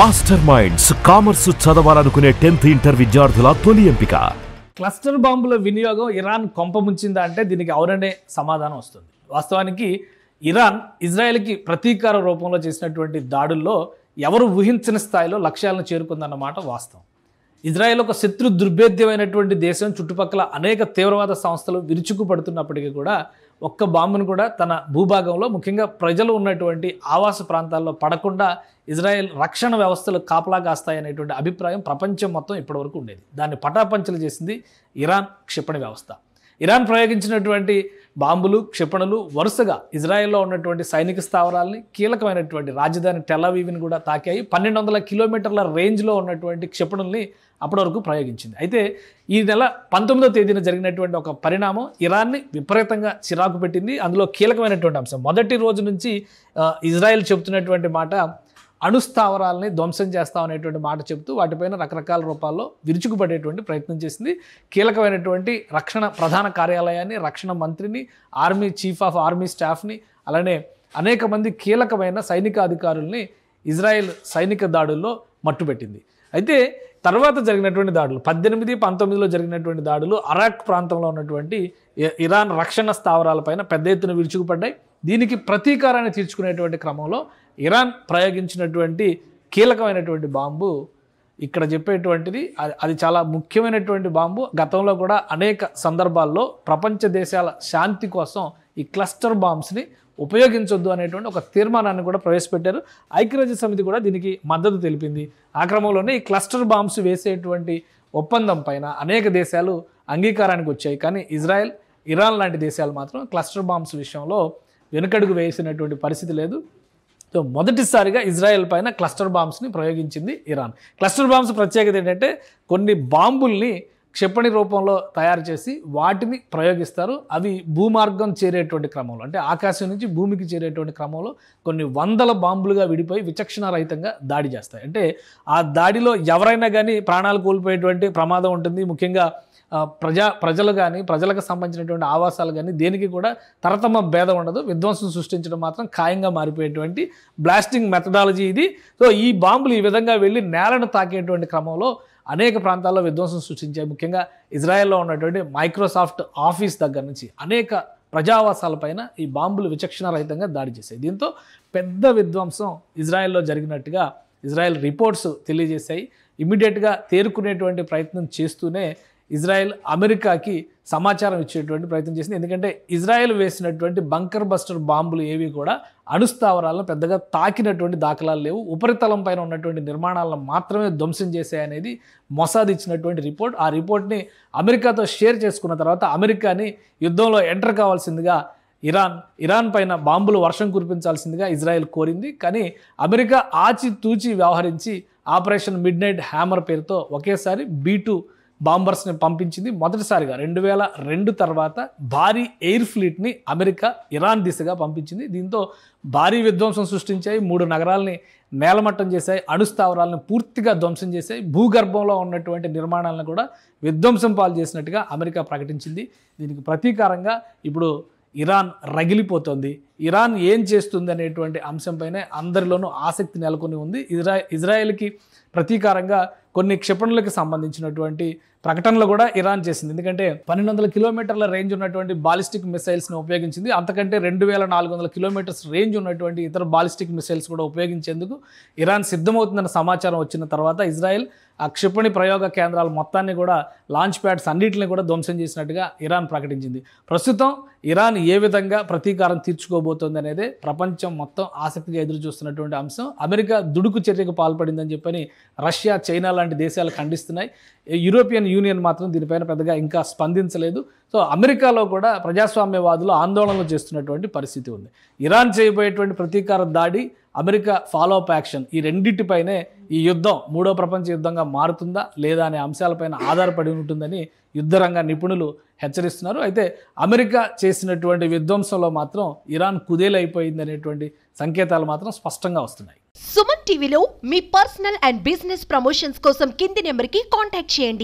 Master minds commerce చదవాలనుకునే 10th inter విద్యార్థుల తొలి ఎంపిక. క్లస్టర్ బాంబుల వినియోగం ఇరాన్ కొంపముంచిందా అంటే దీనికి అవుననే సమాధానం వస్తుంది. వాస్తవానికి ఇరాన్ ఇజ్రాయెల్కి ప్రతీకార రూపంలో చేసినటువంటి దాడుల్లో ఎవరు ఊహించని స్థాయిలో లక్ష్యాలను చేరుకుందన్నమాట వాస్తవం. ఇజ్రాయెల్ ఒక శత్రు దుర్భేద్యమైనటువంటి దేశం, చుట్టుపక్కల అనేక తీవ్రవాద సంస్థలు విరుచుకుపడుతున్నప్పటికీ కూడా ఒక్క బాంబును కూడా తన భూభాగంలో ముఖ్యంగా ప్రజలు ఉన్నటువంటి ఆవాస ప్రాంతాల్లో పడకుండా ఇజ్రాయెల్ రక్షణ వ్యవస్థలు కాపలా కాస్తాయనేటువంటి అభిప్రాయం ప్రపంచం మొత్తం ఇప్పటివరకు ఉండేది. దాన్ని పటాపంచలు చేసింది ఇరాన్ క్షిపణి వ్యవస్థ. ఇరాన్ ప్రయోగించినటువంటి బాంబులు, క్షిపణులు వరుసగా ఇజ్రాయెల్లో ఉన్నటువంటి సైనిక స్థావరాలని, కీలకమైనటువంటి రాజధాని టెల్ అవీవ్ని కూడా తాకాయి. 1200 కిలోమీటర్ల రేంజ్లో ఉన్నటువంటి క్షిపణుల్ని అప్పటి వరకు ప్రయోగించింది. అయితే ఈ నెల 19వ తేదీన జరిగినటువంటి ఒక పరిణామం ఇరాన్ని విపరీతంగా చిరాకు పెట్టింది. అందులో కీలకమైనటువంటి అంశం, మొదటి రోజు నుంచి ఇజ్రాయెల్ చెబుతున్నటువంటి మాట, అణుస్థావరాలని ధ్వంసం చేస్తామనేటువంటి మాట చెబుతూ వాటిపైన రకరకాల రూపాల్లో విరుచుకుపడేటువంటి ప్రయత్నం చేసింది. కీలకమైనటువంటి రక్షణ ప్రధాన కార్యాలయాన్ని, రక్షణ మంత్రిని, ఆర్మీ చీఫ్ ఆఫ్ ఆర్మీ స్టాఫ్ని, అలానే అనేక మంది కీలకమైన సైనిక అధికారుల్ని ఇజ్రాయెల్ సైనిక దాడుల్లో మట్టుపెట్టింది. అయితే తర్వాత జరిగినటువంటి దాడులు 18, 19లో జరిగినటువంటి దాడులు అరాక్ ప్రాంతంలో ఉన్నటువంటి ఇరాన్ రక్షణ స్థావరాలపైన పెద్ద ఎత్తున విరుచుకుపడ్డాయి. దీనికి ప్రతీకారాన్ని తీర్చుకునేటువంటి క్రమంలో ఇరాన్ ప్రయోగించినటువంటి కీలకమైనటువంటి బాంబు ఇక్కడ చెప్పేటువంటిది అది చాలా ముఖ్యమైనటువంటి బాంబు. గతంలో కూడా అనేక సందర్భాల్లో ప్రపంచ దేశాల శాంతి కోసం ఈ క్లస్టర్ బాంబ్స్ని ఉపయోగించొద్దు అనేటువంటి ఒక తీర్మానాన్ని కూడా ప్రవేశపెట్టారు. ఐక్యరాజ్య సమితి కూడా దీనికి మద్దతు తెలిపింది. ఆ క్రమంలోనే ఈ క్లస్టర్ బాంబ్స్ వేసేటువంటి ఒప్పందం పైన అనేక దేశాలు అంగీకారానికి వచ్చాయి. కానీ ఇజ్రాయెల్, ఇరాన్ లాంటి దేశాలు మాత్రం క్లస్టర్ బాంబ్స్ విషయంలో వెనుకడుగు వేసినటువంటి పరిస్థితి లేదు. సో మొదటిసారిగా ఇజ్రాయెల్ పైన క్లస్టర్ బాంబ్స్ని ప్రయోగించింది ఇరాన్. క్లస్టర్ బాంబ్స్ ప్రత్యేకత ఏంటంటే కొన్ని బాంబుల్ని క్షిపణి రూపంలో తయారు చేసి వాటిని ప్రయోగిస్తారు. అవి భూమార్గం చేరేటువంటి క్రమంలో, అంటే ఆకాశం నుంచి భూమికి చేరేటువంటి క్రమంలో కొన్ని వందల బాంబులుగా విడిపోయి విచక్షణారహితంగా దాడి చేస్తాయి. అంటే ఆ దాడిలో ఎవరైనా కానీ ప్రాణాలు కోల్పోయేటువంటి ప్రమాదం ఉంటుంది. ముఖ్యంగా ప్రజలు కానీ, ప్రజలకు సంబంధించినటువంటి ఆవాసాలు కానీ దేనికి కూడా తరతమ భేదం ఉండదు. విధ్వంసం సృష్టించడం మాత్రం ఖాయంగా మారిపోయేటువంటి బ్లాస్టింగ్ మెథడాలజీ ఇది. సో ఈ బాంబులు ఈ విధంగా వెళ్ళి నేలను తాకేటువంటి క్రమంలో అనేక ప్రాంతాల్లో విధ్వంసం సృష్టించాయి. ముఖ్యంగా ఇజ్రాయెల్లో ఉన్నటువంటి మైక్రోసాఫ్ట్ ఆఫీస్ దగ్గర నుంచి అనేక ప్రజావాసాలపైన ఈ బాంబులు విచక్షణారహితంగా దాడి చేశాయి. దీంతో పెద్ద విధ్వంసం ఇజ్రాయెల్లో జరిగినట్టుగా ఇజ్రాయెల్ రిపోర్ట్స్ తెలియజేశాయి. ఇమ్మీడియట్గా తేరుకునేటువంటి ప్రయత్నం చేస్తూనే ఇజ్రాయెల్ అమెరికాకి సమాచారం ఇచ్చేటువంటి ప్రయత్నం చేసింది. ఎందుకంటే ఇజ్రాయెల్ వేసినటువంటి బంకర్ బస్టర్ బాంబులు ఏవి కూడా అణుస్థావరాలను పెద్దగా తాకినటువంటి దాఖలాలు లేవు. ఉపరితలం పైన ఉన్నటువంటి నిర్మాణాలను మాత్రమే ధ్వంసం చేశాయనేది మొసాద్ ఇచ్చినటువంటి రిపోర్ట్. ఆ రిపోర్ట్ని అమెరికాతో షేర్ చేసుకున్న తర్వాత అమెరికాని యుద్ధంలో ఎంటర్ కావాల్సిందిగా ఇరాన్ పైన బాంబులు వర్షం కురిపించాల్సిందిగా ఇజ్రాయెల్ కోరింది. కానీ అమెరికా ఆచితూచి వ్యవహరించి ఆపరేషన్ మిడ్ నైట్ హ్యామర్ పేరుతో ఒకేసారి B-2 బాంబర్స్ని పంపించింది. మొదటిసారిగా 2002 తర్వాత భారీ ఎయిర్ ఫ్లీట్ని అమెరికా ఇరాన్ దిశగా పంపించింది. దీంతో భారీ విధ్వంసం సృష్టించాయి. 3 నగరాలని నేలమట్టం చేశాయి. అణుస్థావరాలను పూర్తిగా ధ్వంసం చేశాయి. భూగర్భంలో ఉన్నటువంటి నిర్మాణాలను కూడా విధ్వంసం పాలు చేసినట్టుగా అమెరికా ప్రకటించింది. దీనికి ప్రతీకారంగా ఇప్పుడు ఇరాన్ రగిలిపోతుంది. ఇరాన్ ఏం చేస్తుంది అనేటువంటి అంశంపైనే అందరిలోనూ ఆసక్తి నెలకొని ఉంది. ఇజ్రాయెల్కి ప్రతీకారంగా కొన్ని క్షిపణులకు సంబంధించినటువంటి ప్రకటనలు కూడా ఇరాన్ చేసింది. ఎందుకంటే 1200 కిలోమీటర్ల రేంజ్ ఉన్నటువంటి బాలిస్టిక్ మిసైల్స్ని ఉపయోగించింది. అంతకంటే 2400 కిలోమీటర్స్ రేంజ్ ఉన్నటువంటి ఇతర బాలిస్టిక్ మిసైల్స్ కూడా ఉపయోగించేందుకు ఇరాన్ సిద్ధమవుతుందన్న సమాచారం వచ్చిన తర్వాత ఇజ్రాయెల్ ఆ క్షిపణి ప్రయోగ కేంద్రాల మొత్తాన్ని కూడా, లాంచ్ ప్యాడ్స్ అన్నింటిని కూడా ధ్వంసం చేసినట్టుగా ఇరాన్ ప్రకటించింది. ప్రస్తుతం ఇరాన్ ఏ విధంగా ప్రతీకారం తీర్చుకోబోతోంది అనేది ప్రపంచం మొత్తం ఆసక్తిగా ఎదురు చూస్తున్నటువంటి అంశం. అమెరికా దుడుకు చర్యకు పాల్పడిందని చెప్పని రష్యా, చైనా లాంటి దేశాలు ఖండిస్తున్నాయి. యూరోపియన్ యూనియన్ మాత్రం దీనిపైన పెద్దగా ఇంకా స్పందించలేదు. సో అమెరికాలో కూడా ప్రజాస్వామ్యవాదులు ఆందోళనలు చేస్తున్నటువంటి పరిస్థితి ఉంది. ఇరాన్ చేయబోయేటువంటి ప్రతీకార దాడి, అమెరికా ఫాలో అప్ యాక్షన్, ఈ రెండింటిపైనే ఈ యుద్ధం 3వ ప్రపంచ యుద్ధంగా మారుతుందా లేదా అనే అంశాలపైన ఆధారపడి ఉంటుందని యుద్ధరంగ నిపుణులు హెచ్చరిస్తున్నారు. అయితే అమెరికా చేసినటువంటి విధ్వంసంలో మాత్రం ఇరాన్ కుదేలైపోయింది అనేటువంటి సంకేతాలు మాత్రం స్పష్టంగా వస్తున్నాయి. సుమన్ టీవీలో మీ పర్సనల్ అండ్ బిజినెస్ ప్రమోషన్స్ కోసం కింది నెంబర్కి కాంటాక్ట్ చేయండి.